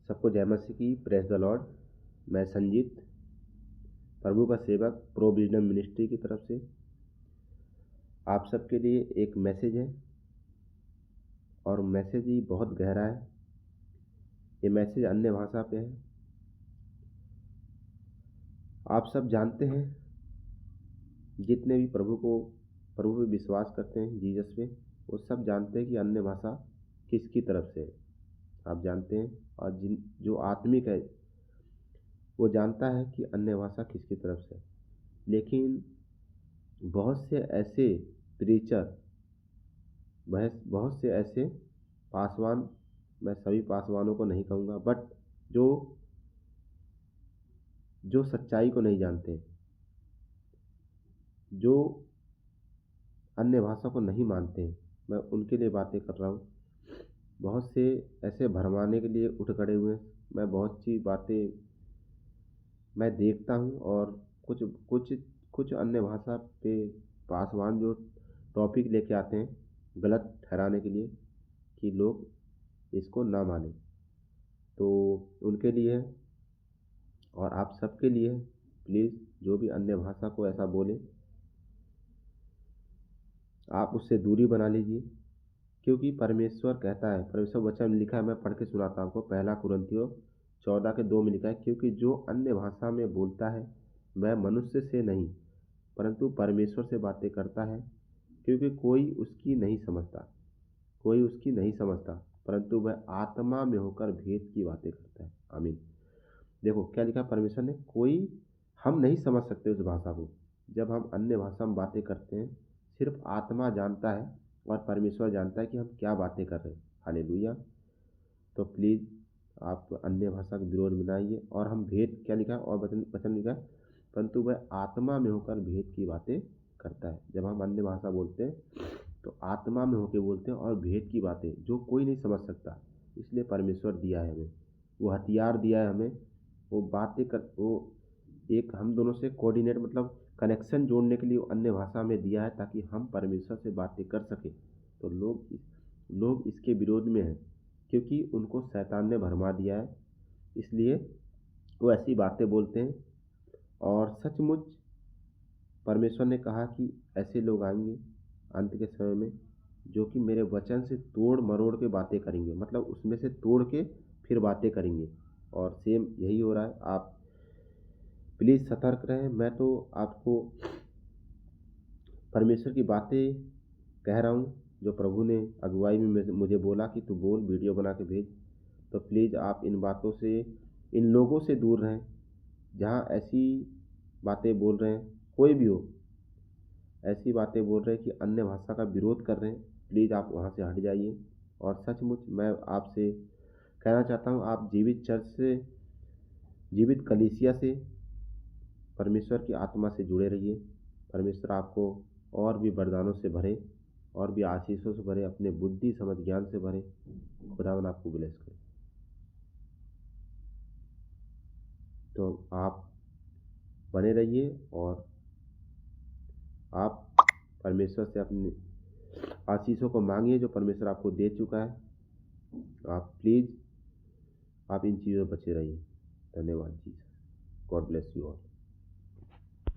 सबको जय मसीह की। Praise the Lord. मैं संजीत, प्रभु का सेवक, प्रो विजडम मिनिस्ट्री की तरफ से आप सबके लिए एक मैसेज है, और मैसेज ही बहुत गहरा है। ये मैसेज अन्य भाषा पे है। आप सब जानते हैं, जितने भी प्रभु पे विश्वास करते हैं, जीसस पे, वो सब जानते हैं कि अन्य भाषा किसकी तरफ से है। आप जानते हैं, और जो आत्मिक है वो जानता है कि अन्य भाषा किसकी तरफ से है। लेकिन बहुत से ऐसे प्रीचर, बहुत से ऐसे पासवान, मैं सभी पासवानों को नहीं कहूँगा, बट जो सच्चाई को नहीं जानते, जो अन्य भाषा को नहीं मानते हैं, मैं उनके लिए बातें कर रहा हूँ। बहुत से ऐसे भरमाने के लिए उठ खड़े हुए हैं। मैं बहुत सी बातें मैं देखता हूँ, और कुछ अन्य भाषा पे पासवान जो टॉपिक लेके आते हैं गलत ठहराने के लिए कि लोग इसको ना माने, तो उनके लिए है और आप सबके लिए है। प्लीज़, जो भी अन्य भाषा को ऐसा बोले, आप उससे दूरी बना लीजिए, क्योंकि परमेश्वर कहता है, परमेश्वर वचन में लिखा है, मैं पढ़ के सुनाता हूँ आपको। 1 कुरिन्थियों 14:2 में लिखा है, क्योंकि जो अन्य भाषा में बोलता है वह मनुष्य से नहीं परंतु परमेश्वर से बातें करता है, क्योंकि कोई उसकी नहीं समझता, परंतु वह आत्मा में होकर भेद की बातें करता है। आमीन। देखो क्या लिखा परमेश्वर ने, हम नहीं समझ सकते उस भाषा को। जब हम अन्य भाषा में बातें करते हैं, सिर्फ आत्मा जानता है और परमेश्वर जानता है कि हम क्या बातें कर रहे हैं। हालेलुया। तो प्लीज़ आप अन्य भाषा के विरोध में ना आइए। और हम भेद, क्या लिखा है, और वचन लिखा है, परंतु वह आत्मा में होकर भेद की बातें करता है। जब हम अन्य भाषा बोलते हैं तो आत्मा में होकर बोलते हैं, और भेद की बातें जो कोई नहीं समझ सकता। इसलिए परमेश्वर दिया है हमें, वो हथियार दिया है हमें, वो एक हम दोनों से कोऑर्डिनेट, मतलब कनेक्शन जोड़ने के लिए अन्य भाषा में दिया है, ताकि हम परमेश्वर से बातें कर सकें। तो लोग इसके विरोध में हैं, क्योंकि उनको शैतान ने भरमा दिया है, इसलिए वो ऐसी बातें बोलते हैं। और सचमुच परमेश्वर ने कहा कि ऐसे लोग आएंगे अंत के समय में, जो कि मेरे वचन से तोड़ मरोड़ के बातें करेंगे, मतलब उसमें से तोड़ के फिर बातें करेंगे। और सेम यही हो रहा है। आप प्लीज़ सतर्क रहें। मैं तो आपको परमेश्वर की बातें कह रहा हूँ, जो प्रभु ने अगुवाई में मुझे बोला कि तू बोल, वीडियो बना के भेज। तो प्लीज़ आप इन बातों से, इन लोगों से दूर रहें, जहाँ ऐसी बातें बोल रहे हैं, कोई भी हो, ऐसी बातें बोल रहे हैं कि अन्य भाषा का विरोध कर रहे हैं। प्लीज़ आप वहाँ से हट जाइए। और सचमुच मैं आपसे कहना चाहता हूँ, आप जीवित चर्च से, जीवित कलीसिया से, परमेश्वर की आत्मा से जुड़े रहिए। परमेश्वर आपको और भी वरदानों से भरे, और भी आशीषों से भरे, अपने बुद्धि समझ ज्ञान से भरे। खुदावन आपको ब्लेस करे। तो आप बने रहिए, और आप परमेश्वर से अपनी आशीषों को मांगिए, जो परमेश्वर आपको दे चुका है। आप प्लीज़, आप इन चीज़ों से बचे रहिए। धन्यवाद जी। God bless you all.